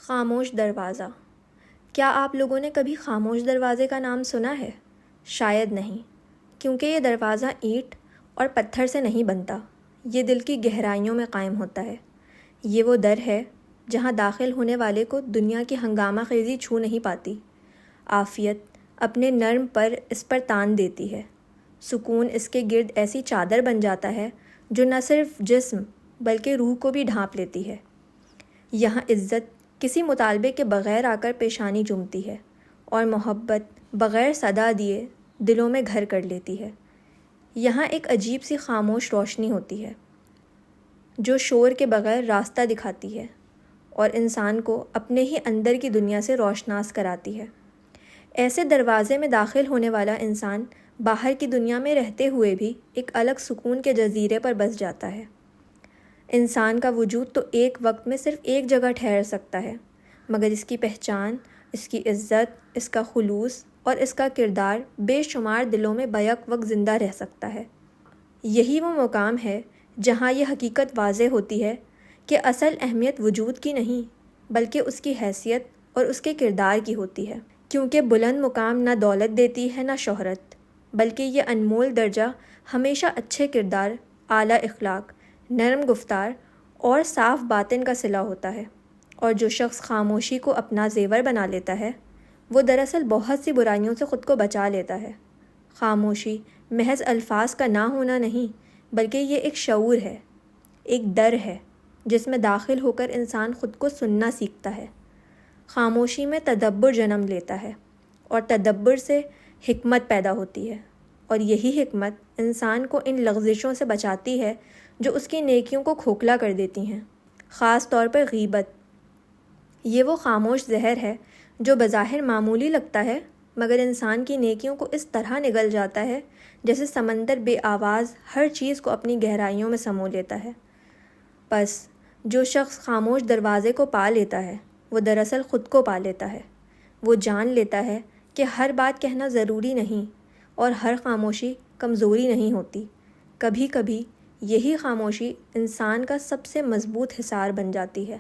خاموش دروازہ۔ کیا آپ لوگوں نے کبھی خاموش دروازے کا نام سنا ہے؟ شاید نہیں، کیونکہ یہ دروازہ اینٹ اور پتھر سے نہیں بنتا، یہ دل کی گہرائیوں میں قائم ہوتا ہے۔ یہ وہ در ہے جہاں داخل ہونے والے کو دنیا کی ہنگامہ خیزی چھو نہیں پاتی۔ عافیت اپنے نرم پر اس پر تان دیتی ہے، سکون اس کے گرد ایسی چادر بن جاتا ہے جو نہ صرف جسم بلکہ روح کو بھی ڈھانپ لیتی ہے۔ یہاں عزت کسی مطالبے کے بغیر آ کر پیشانی چومتی ہے، اور محبت بغیر صدا دیے دلوں میں گھر کر لیتی ہے۔ یہاں ایک عجیب سی خاموش روشنی ہوتی ہے جو شور کے بغیر راستہ دکھاتی ہے اور انسان کو اپنے ہی اندر کی دنیا سے روشناس کراتی ہے۔ ایسے دروازے میں داخل ہونے والا انسان باہر کی دنیا میں رہتے ہوئے بھی ایک الگ سکون کے جزیرے پر بس جاتا ہے۔ انسان کا وجود تو ایک وقت میں صرف ایک جگہ ٹھہر سکتا ہے، مگر اس کی پہچان، اس کی عزت، اس کا خلوص اور اس کا کردار بے شمار دلوں میں بیک وقت زندہ رہ سکتا ہے۔ یہی وہ مقام ہے جہاں یہ حقیقت واضح ہوتی ہے کہ اصل اہمیت وجود کی نہیں بلکہ اس کی حیثیت اور اس کے کردار کی ہوتی ہے، کیونکہ بلند مقام نہ دولت دیتی ہے نہ شہرت، بلکہ یہ انمول درجہ ہمیشہ اچھے کردار، اعلیٰ اخلاق، نرم گفتار اور صاف باطن کا صلہ ہوتا ہے۔ اور جو شخص خاموشی کو اپنا زیور بنا لیتا ہے وہ دراصل بہت سی برائیوں سے خود کو بچا لیتا ہے۔ خاموشی محض الفاظ کا نہ ہونا نہیں بلکہ یہ ایک شعور ہے، ایک در ہے جس میں داخل ہو کر انسان خود کو سننا سیکھتا ہے۔ خاموشی میں تدبر جنم لیتا ہے اور تدبر سے حکمت پیدا ہوتی ہے، اور یہی حکمت انسان کو ان لغزشوں سے بچاتی ہے جو اس کی نیکیوں کو کھوکھلا کر دیتی ہیں، خاص طور پر غیبت۔ یہ وہ خاموش زہر ہے جو بظاہر معمولی لگتا ہے مگر انسان کی نیکیوں کو اس طرح نگل جاتا ہے جیسے سمندر بے آواز ہر چیز کو اپنی گہرائیوں میں سمو لیتا ہے۔ بس جو شخص خاموش دروازے کو پا لیتا ہے وہ دراصل خود کو پا لیتا ہے۔ وہ جان لیتا ہے کہ ہر بات کہنا ضروری نہیں اور ہر خاموشی کمزوری نہیں ہوتی۔ کبھی کبھی یہی خاموشی انسان کا سب سے مضبوط حصار بن جاتی ہے۔